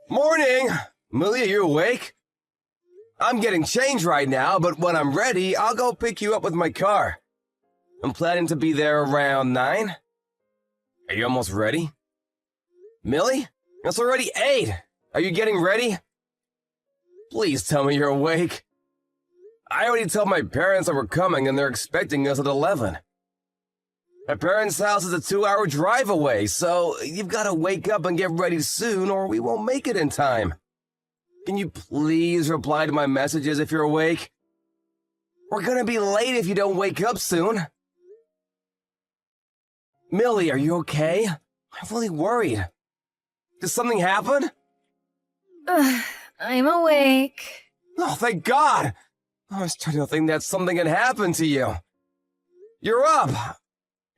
Morning! Millie, are you awake? I'm getting changed right now, but when I'm ready, I'll go pick you up with my car. I'm planning to be there around 9. Are you almost ready? Millie? It's already 8. Are you getting ready? Please tell me you're awake. I already told my parents that we're coming and they're expecting us at 11. My parents' house is a 2-hour drive away, so you've got to wake up and get ready soon or we won't make it in time. Can you please reply to my messages if you're awake? We're gonna be late if you don't wake up soon. Millie, are you okay? I'm really worried. Did something happen? I'm awake. Oh, thank God! I was starting to think that something had happened to you. You're up!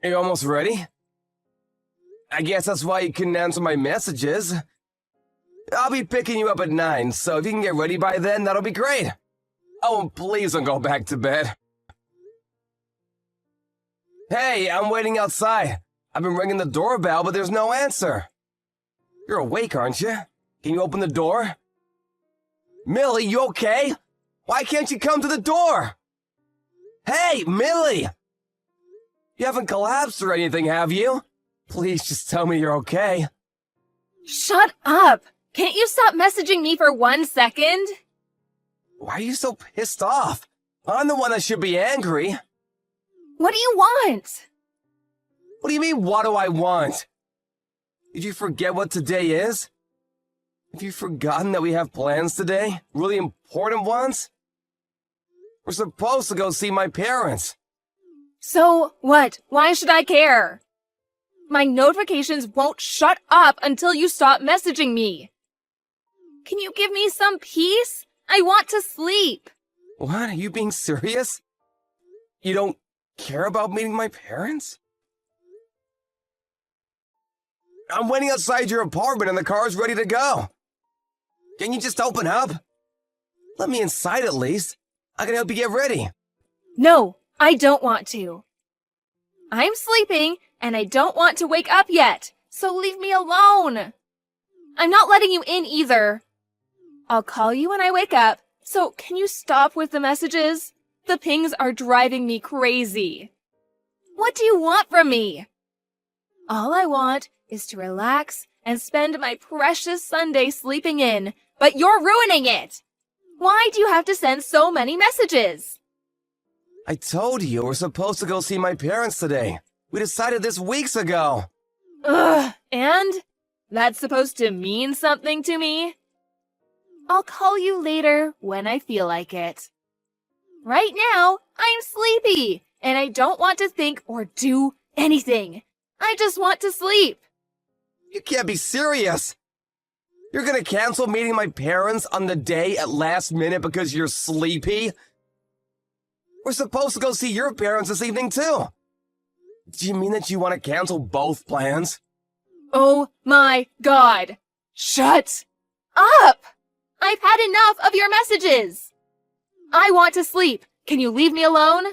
Are you almost ready? I guess that's why you couldn't answer my messages. I'll be picking you up at 9, so if you can get ready by then, that'll be great. Oh, and please don't go back to bed. Hey, I'm waiting outside. I've been ringing the doorbell, but there's no answer. You're awake, aren't you? Can you open the door? Millie, you okay? Why can't you come to the door? Hey, Millie! You haven't collapsed or anything, have you? Please just tell me you're okay. Shut up! Can't you stop messaging me for 1 second? Why are you so pissed off? I'm the one that should be angry. What do you want? What do you mean, what do I want? Did you forget what today is? Have you forgotten that we have plans today? Really important ones? We're supposed to go see my parents. So what? Why should I care? My notifications won't shut up until you stop messaging me. Can you give me some peace? I want to sleep. What? Are you being serious? You don't care about meeting my parents? I'm waiting outside your apartment and the car's ready to go. Can you just open up? Let me inside at least. I can help you get ready. No, I don't want to. I'm sleeping and I don't want to wake up yet, so leave me alone. I'm not letting you in either. I'll call you when I wake up, so can you stop with the messages? The pings are driving me crazy. What do you want from me? All I want is to relax and spend my precious Sunday sleeping in, but you're ruining it. Why do you have to send so many messages? I told you we're supposed to go see my parents today. We decided this weeks ago. Ugh, and? That's supposed to mean something to me? I'll call you later when I feel like it. Right now, I'm sleepy, and I don't want to think or do anything. I just want to sleep. You can't be serious. You're gonna cancel meeting my parents on the day at last minute because you're sleepy? We're supposed to go see your parents this evening too. Do you mean that you want to cancel both plans? Oh my God. Shut up! I've had enough of your messages. I want to sleep. Can you leave me alone?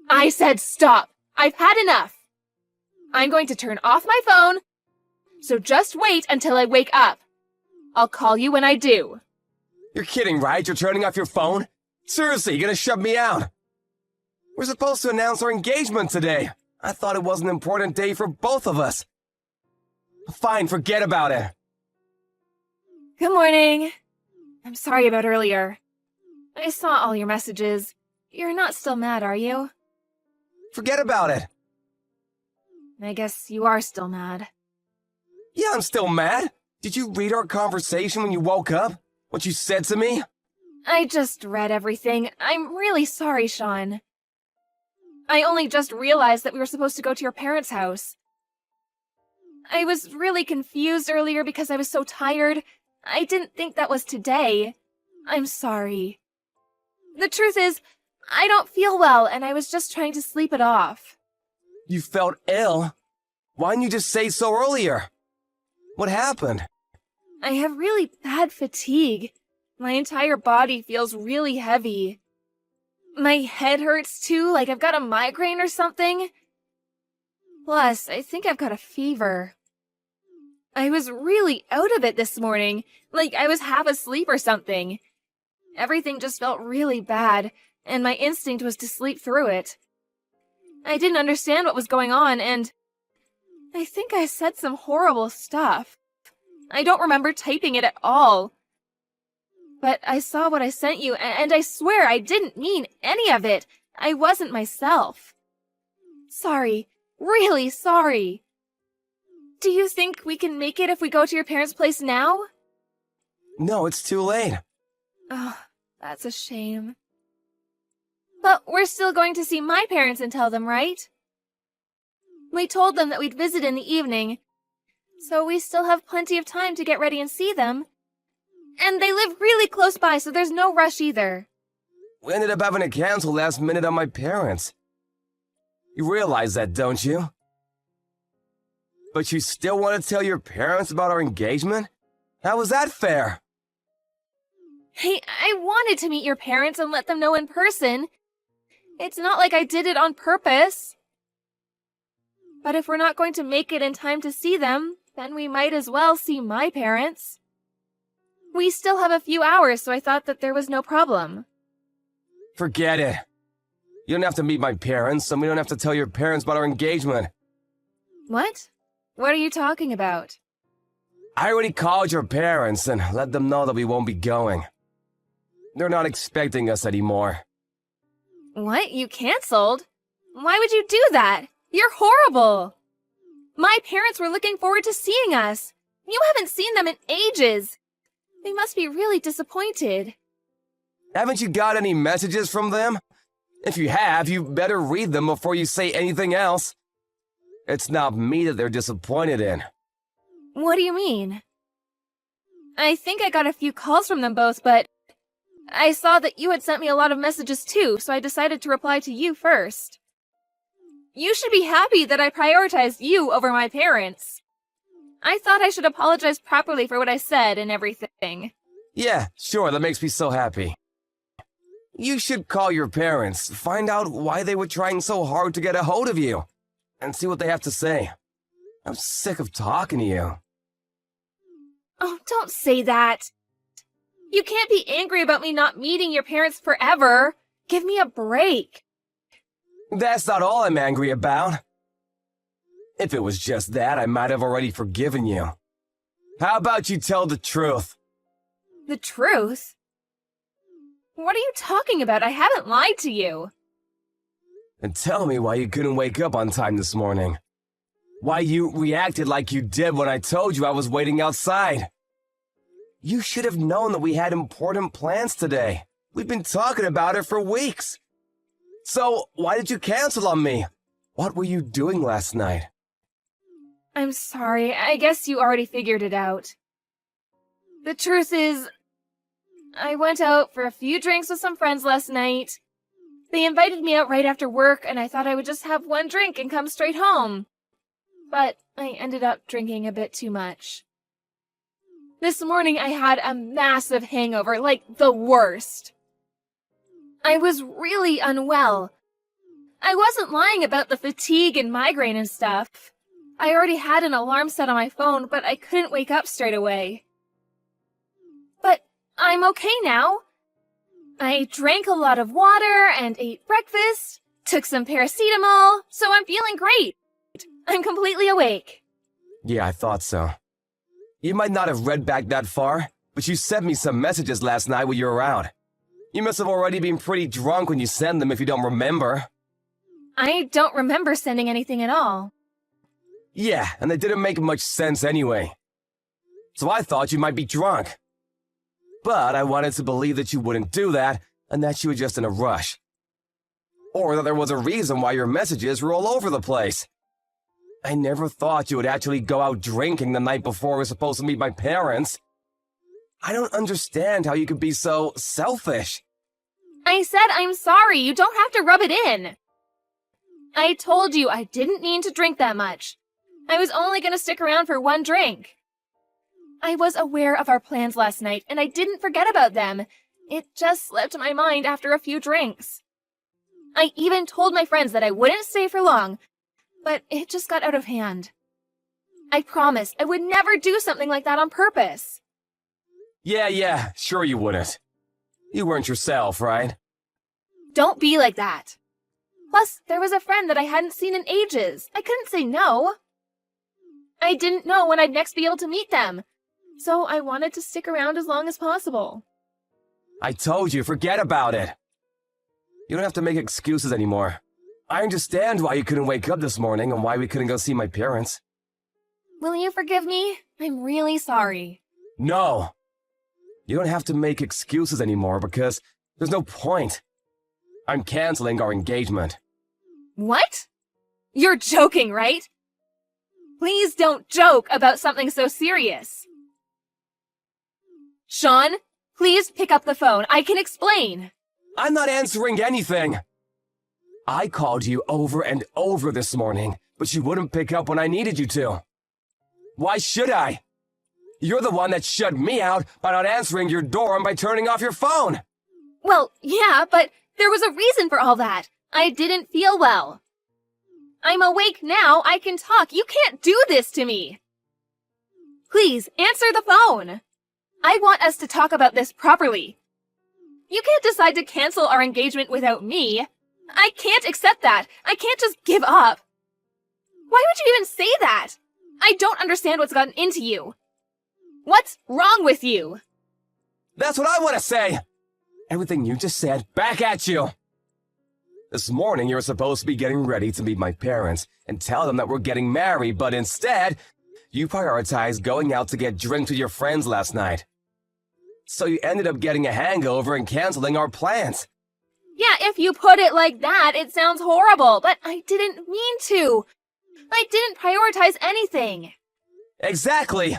I said stop. I've had enough. I'm going to turn off my phone, so just wait until I wake up. I'll call you when I do. You're kidding, right? You're turning off your phone? Seriously, you're gonna shut me out? We're supposed to announce our engagement today. I thought it was an important day for both of us. Fine, forget about it. Good morning. I'm sorry about earlier. I saw all your messages. You're not still mad, are you? Forget about it. I guess you are still mad. Yeah, I'm still mad. Did you read our conversation when you woke up? What you said to me? I just read everything. I'm really sorry, Sean. I only just realized that we were supposed to go to your parents' house. I was really confused earlier because I was so tired. I didn't think that was today. I'm sorry. The truth is, I don't feel well and I was just trying to sleep it off. You felt ill? Why didn't you just say so earlier? What happened? I have really bad fatigue. My entire body feels really heavy. My head hurts too, like I've got a migraine or something. Plus, I think I've got a fever. I was really out of it this morning, like I was half asleep or something. Everything just felt really bad, and my instinct was to sleep through it. I didn't understand what was going on, and I think I said some horrible stuff. I don't remember typing it at all. But I saw what I sent you, and I swear I didn't mean any of it. I wasn't myself. Sorry. Really sorry. Do you think we can make it if we go to your parents' place now? No, it's too late. Oh, that's a shame. But we're still going to see my parents and tell them, right? We told them that we'd visit in the evening, so we still have plenty of time to get ready and see them. And they live really close by, so there's no rush either. We ended up having to cancel last minute on my parents. You realize that, don't you? But you still want to tell your parents about our engagement? How was that fair? Hey, I wanted to meet your parents and let them know in person. It's not like I did it on purpose. But if we're not going to make it in time to see them, then we might as well see my parents. We still have a few hours, so I thought that there was no problem. Forget it. You don't have to meet my parents, and we don't have to tell your parents about our engagement. What? What are you talking about? I already called your parents and let them know that we won't be going. They're not expecting us anymore. What? You canceled? Why would you do that? You're horrible! My parents were looking forward to seeing us. You haven't seen them in ages. They must be really disappointed. Haven't you got any messages from them? If you have, you better read them before you say anything else. It's not me that they're disappointed in. What do you mean? I think I got a few calls from them both, but I saw that you had sent me a lot of messages too, so I decided to reply to you first. You should be happy that I prioritized you over my parents. I thought I should apologize properly for what I said and everything. Yeah, sure, that makes me so happy. You should call your parents, find out why they were trying so hard to get a hold of you, and see what they have to say. I'm sick of talking to you. Oh, don't say that. You can't be angry about me not meeting your parents forever. Give me a break. That's not all I'm angry about. If it was just that, I might have already forgiven you. How about you tell the truth? The truth? What are you talking about? I haven't lied to you. And tell me why you couldn't wake up on time this morning. Why you reacted like you did when I told you I was waiting outside. You should have known that we had important plans today. We've been talking about it for weeks. So, why did you cancel on me? What were you doing last night? I'm sorry. I guess you already figured it out. The truth is, I went out for a few drinks with some friends last night. They invited me out right after work, and I thought I would just have one drink and come straight home. But I ended up drinking a bit too much. This morning I had a massive hangover, like the worst. I was really unwell. I wasn't lying about the fatigue and migraine and stuff. I already had an alarm set on my phone, but I couldn't wake up straight away. But I'm okay now. I drank a lot of water and ate breakfast, took some paracetamol, so I'm feeling great. I'm completely awake. Yeah, I thought so. You might not have read back that far, but you sent me some messages last night when you were out. You must have already been pretty drunk when you sent them if you don't remember. I don't remember sending anything at all. Yeah, and they didn't make much sense anyway. So I thought you might be drunk. But I wanted to believe that you wouldn't do that, and that you were just in a rush. Or that there was a reason why your messages were all over the place. I never thought you would actually go out drinking the night before we were supposed to meet my parents. I don't understand how you could be so selfish. I said I'm sorry. You don't have to rub it in. I told you I didn't mean to drink that much. I was only going to stick around for one drink. I was aware of our plans last night, and I didn't forget about them. It just slipped my mind after a few drinks. I even told my friends that I wouldn't stay for long, but it just got out of hand. I promised I would never do something like that on purpose. Yeah, sure you wouldn't. You weren't yourself, right? Don't be like that. Plus, there was a friend that I hadn't seen in ages. I couldn't say no. I didn't know when I'd next be able to meet them, so I wanted to stick around as long as possible. I told you, forget about it. You don't have to make excuses anymore. I understand why you couldn't wake up this morning and why we couldn't go see my parents. Will you forgive me? I'm really sorry. No. You don't have to make excuses anymore because there's no point. I'm canceling our engagement. What? You're joking, right? Please don't joke about something so serious. Sean, please pick up the phone. I can explain. I'm not answering anything. I called you over and over this morning, but you wouldn't pick up when I needed you to. Why should I? You're the one that shut me out by not answering your door and by turning off your phone. Well, yeah, but there was a reason for all that. I didn't feel well. I'm awake now. I can talk. You can't do this to me. Please, answer the phone. I want us to talk about this properly. You can't decide to cancel our engagement without me. I can't accept that. I can't just give up. Why would you even say that? I don't understand what's gotten into you. What's wrong with you? That's what I want to say. Everything you just said, back at you. This morning, you were supposed to be getting ready to meet my parents and tell them that we're getting married, but instead, you prioritized going out to get drinks with your friends last night. So you ended up getting a hangover and canceling our plans. Yeah, if you put it like that, it sounds horrible, but I didn't mean to. I didn't prioritize anything. Exactly.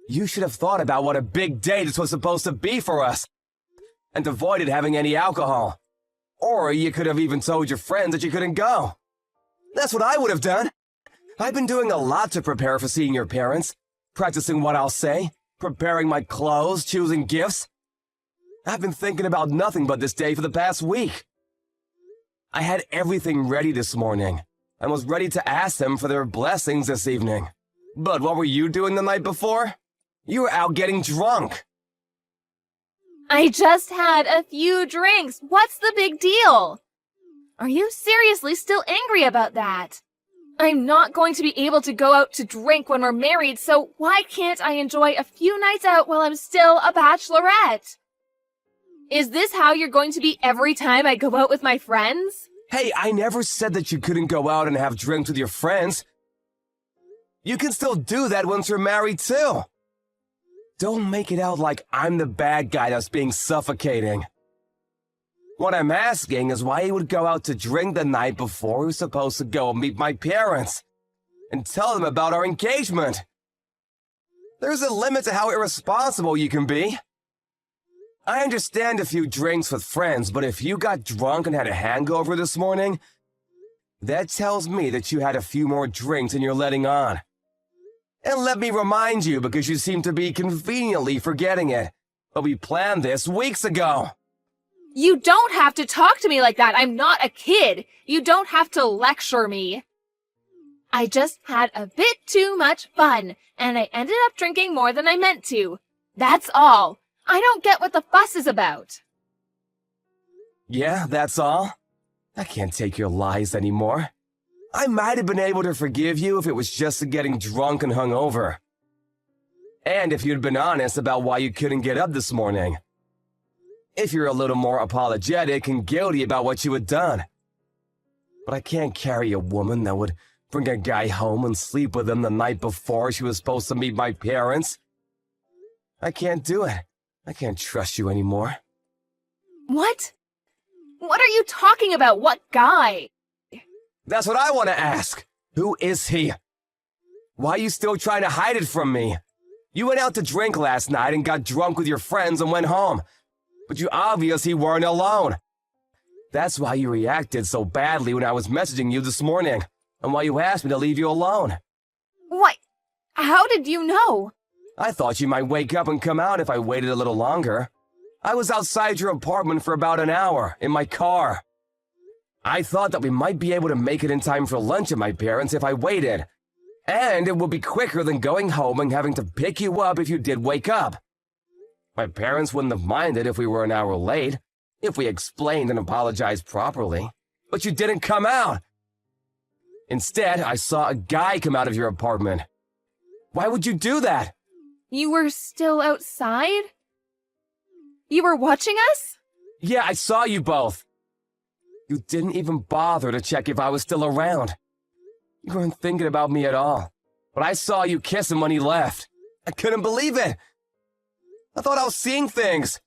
You should have thought about what a big day this was supposed to be for us and avoided having any alcohol. Or you could have even told your friends that you couldn't go. That's what I would have done. I've been doing a lot to prepare for seeing your parents, practicing what I'll say, preparing my clothes, choosing gifts. I've been thinking about nothing but this day for the past week. I had everything ready this morning and was ready to ask them for their blessings this evening. But what were you doing the night before? You were out getting drunk. I just had a few drinks. What's the big deal? Are you seriously still angry about that? I'm not going to be able to go out to drink when we're married, so why can't I enjoy a few nights out while I'm still a bachelorette? Is this how you're going to be every time I go out with my friends? Hey, I never said that you couldn't go out and have drinks with your friends. You can still do that once you're married, too. Don't make it out like I'm the bad guy that's being suffocating. What I'm asking is why you would go out to drink the night before we were supposed to go meet my parents and tell them about our engagement. There's a limit to how irresponsible you can be. I understand a few drinks with friends, but if you got drunk and had a hangover this morning, that tells me that you had a few more drinks than you're letting on. And let me remind you, because you seem to be conveniently forgetting it, but we planned this weeks ago. You don't have to talk to me like that. I'm not a kid. You don't have to lecture me. I just had a bit too much fun, and I ended up drinking more than I meant to. That's all. I don't get what the fuss is about. Yeah, that's all? I can't take your lies anymore. I might have been able to forgive you if it was just getting drunk and hungover. And if you'd been honest about why you couldn't get up this morning. If you're a little more apologetic and guilty about what you had done. But I can't carry a woman that would bring a guy home and sleep with him the night before she was supposed to meet my parents. I can't do it. I can't trust you anymore. What? What are you talking about? What guy? That's what I want to ask. Who is he? Why are you still trying to hide it from me? You went out to drink last night and got drunk with your friends and went home. But you obviously weren't alone. That's why you reacted so badly when I was messaging you this morning, and why you asked me to leave you alone. What? How did you know? I thought you might wake up and come out if I waited a little longer. I was outside your apartment for about an hour, in my car. I thought that we might be able to make it in time for lunch at my parents' if I waited. And it would be quicker than going home and having to pick you up if you did wake up. My parents wouldn't have minded if we were an hour late, if we explained and apologized properly. But you didn't come out. Instead, I saw a guy come out of your apartment. Why would you do that? You were still outside? You were watching us? Yeah, I saw you both. You didn't even bother to check if I was still around. You weren't thinking about me at all. But I saw you kiss him when he left. I couldn't believe it. I thought I was seeing things.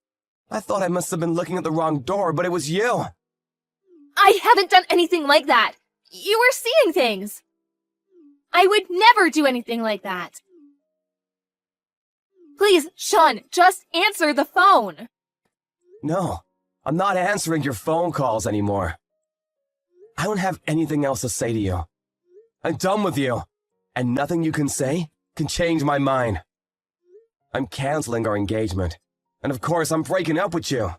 I thought I must have been looking at the wrong door, but it was you. I haven't done anything like that. You were seeing things. I would never do anything like that. Please, Sean, just answer the phone. No, I'm not answering your phone calls anymore. I don't have anything else to say to you. I'm done with you, and nothing you can say can change my mind. I'm canceling our engagement, and of course I'm breaking up with you.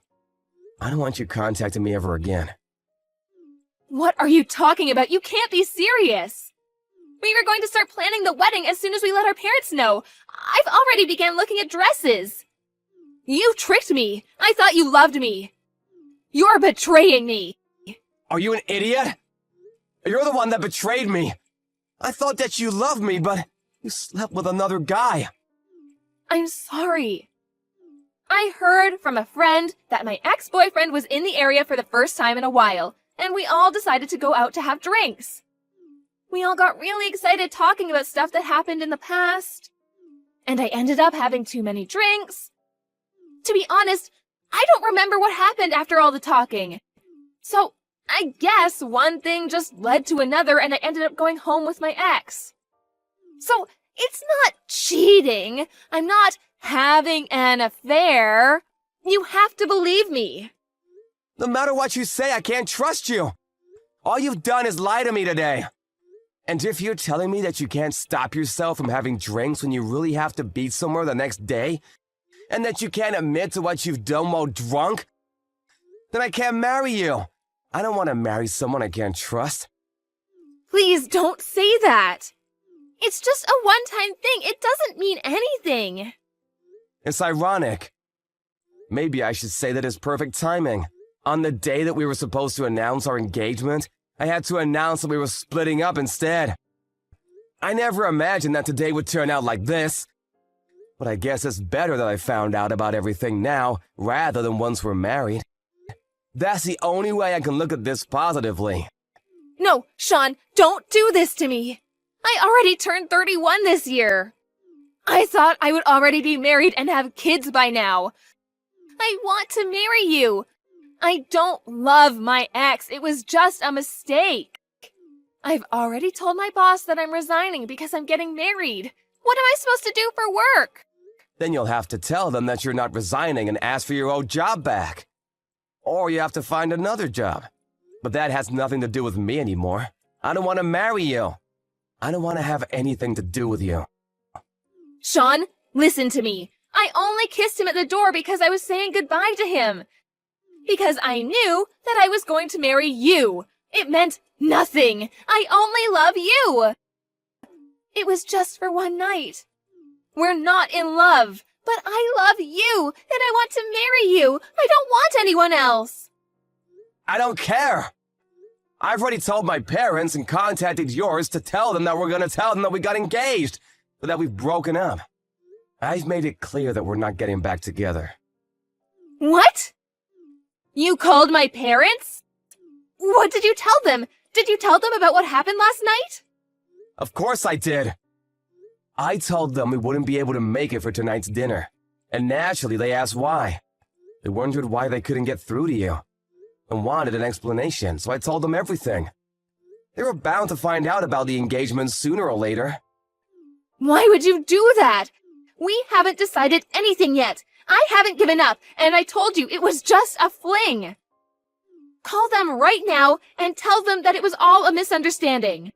I don't want you contacting me ever again. What are you talking about? You can't be serious. We were going to start planning the wedding as soon as we let our parents know. I've already began looking at dresses. You tricked me. I thought you loved me. You're betraying me. Are you an idiot? You're the one that betrayed me. I thought that you loved me, but you slept with another guy. I'm sorry. I heard from a friend that my ex-boyfriend was in the area for the first time in a while, and we all decided to go out to have drinks. We all got really excited talking about stuff that happened in the past, and I ended up having too many drinks. To be honest, I don't remember what happened after all the talking. So, I guess one thing just led to another and I ended up going home with my ex. So, it's not cheating. I'm not having an affair. You have to believe me. No matter what you say, I can't trust you. All you've done is lie to me today. And if you're telling me that you can't stop yourself from having drinks when you really have to be somewhere the next day, and that you can't admit to what you've done while drunk, then I can't marry you. I don't want to marry someone I can't trust. Please don't say that. It's just a one-time thing. It doesn't mean anything. It's ironic. Maybe I should say that it's perfect timing. On the day that we were supposed to announce our engagement, I had to announce that we were splitting up instead. I never imagined that today would turn out like this. But I guess it's better that I found out about everything now, rather than once we're married. That's the only way I can look at this positively. No, Sean, don't do this to me. I already turned 31 this year. I thought I would already be married and have kids by now. I want to marry you. I don't love my ex. It was just a mistake. I've already told my boss that I'm resigning because I'm getting married. What am I supposed to do for work? Then you'll have to tell them that you're not resigning and ask for your old job back. Or you have to find another job. But that has nothing to do with me anymore. I don't want to marry you. I don't want to have anything to do with you. Sean, listen to me. I only kissed him at the door because I was saying goodbye to him. Because I knew that I was going to marry you. It meant nothing. I only love you. It was just for one night. We're not in love, but I love you, and I want to marry you. I don't want anyone else. I don't care. I've already told my parents and contacted yours to tell them that we're going to tell them that we got engaged, but that we've broken up. I've made it clear that we're not getting back together. What? You called my parents? What did you tell them? Did you tell them about what happened last night? Of course I did. I told them we wouldn't be able to make it for tonight's dinner, and naturally they asked why. They wondered why they couldn't get through to you, and wanted an explanation, so I told them everything. They were bound to find out about the engagement sooner or later. Why would you do that? We haven't decided anything yet. I haven't given up, and I told you it was just a fling. Call them right now and tell them that it was all a misunderstanding.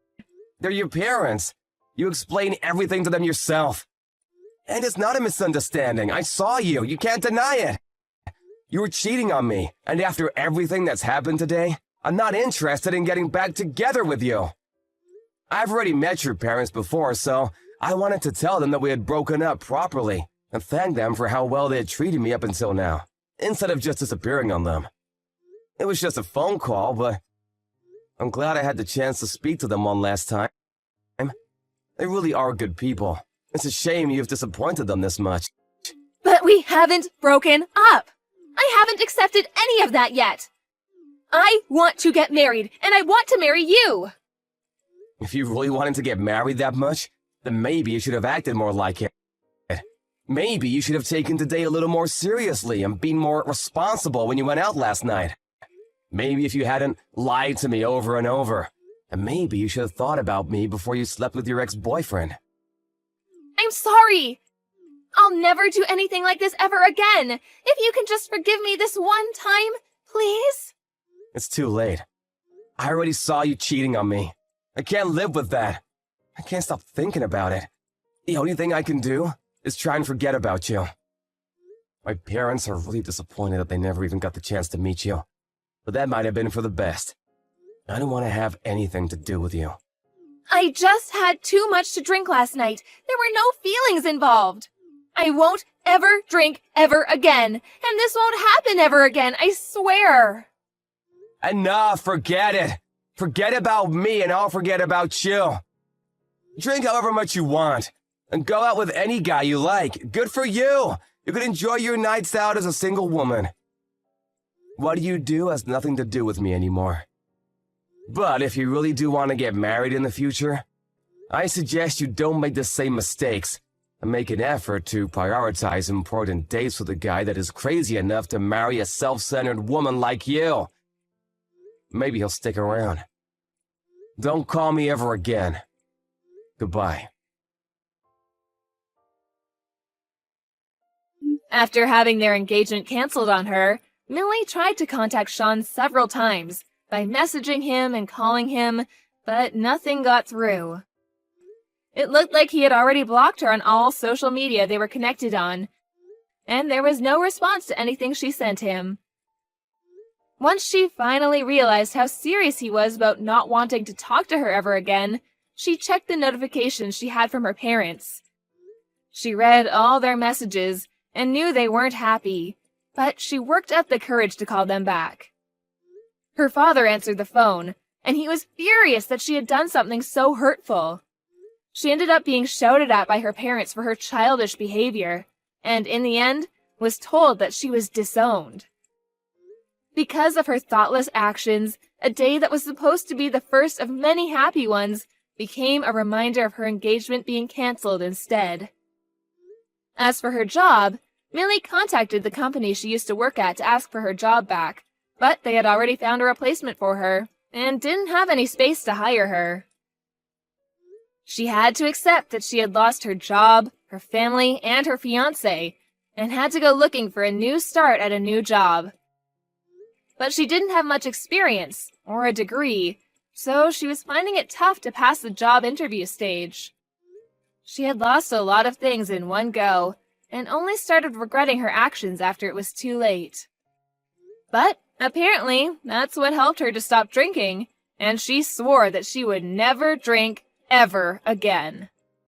They're your parents. You explain everything to them yourself. And it's not a misunderstanding. I saw you. You can't deny it. You were cheating on me, and after everything that's happened today, I'm not interested in getting back together with you. I've already met your parents before, so I wanted to tell them that we had broken up properly and thank them for how well they had treated me up until now, instead of just disappearing on them. It was just a phone call, but I'm glad I had the chance to speak to them one last time. They really are good people. It's a shame you've disappointed them this much. But we haven't broken up. I haven't accepted any of that yet. I want to get married, and I want to marry you. If you really wanted to get married that much, then maybe you should have acted more like it. Maybe you should have taken today a little more seriously and been more responsible when you went out last night. Maybe if you hadn't lied to me over and over. And maybe you should have thought about me before you slept with your ex-boyfriend. I'm sorry. I'll never do anything like this ever again. If you can just forgive me this one time, please? It's too late. I already saw you cheating on me. I can't live with that. I can't stop thinking about it. The only thing I can do is try and forget about you. My parents are really disappointed that they never even got the chance to meet you. But that might have been for the best. I don't want to have anything to do with you. I just had too much to drink last night. There were no feelings involved. I won't ever drink ever again. And this won't happen ever again, I swear. Enough, forget it. Forget about me and I'll forget about you. Drink however much you want. And go out with any guy you like. Good for you. You can enjoy your nights out as a single woman. What you do has nothing to do with me anymore. But if you really do want to get married in the future, I suggest you don't make the same mistakes and make an effort to prioritize important dates with a guy that is crazy enough to marry a self-centered woman like you. Maybe he'll stick around. Don't call me ever again. Goodbye. After having their engagement canceled on her, Millie tried to contact Sean several times by messaging him and calling him, but nothing got through. It looked like he had already blocked her on all social media they were connected on, and there was no response to anything she sent him. Once she finally realized how serious he was about not wanting to talk to her ever again, she checked the notifications she had from her parents. She read all their messages and knew they weren't happy, but she worked up the courage to call them back. Her father answered the phone, and he was furious that she had done something so hurtful. She ended up being shouted at by her parents for her childish behavior, and in the end, was told that she was disowned. Because of her thoughtless actions, a day that was supposed to be the first of many happy ones became a reminder of her engagement being canceled instead. As for her job, Millie contacted the company she used to work at to ask for her job back, but they had already found a replacement for her and didn't have any space to hire her. She had to accept that she had lost her job, her family, and her fiancé, and had to go looking for a new start at a new job. But she didn't have much experience, or a degree, so she was finding it tough to pass the job interview stage. She had lost a lot of things in one go, and only started regretting her actions after it was too late. But apparently, that's what helped her to stop drinking, and she swore that she would never drink ever again.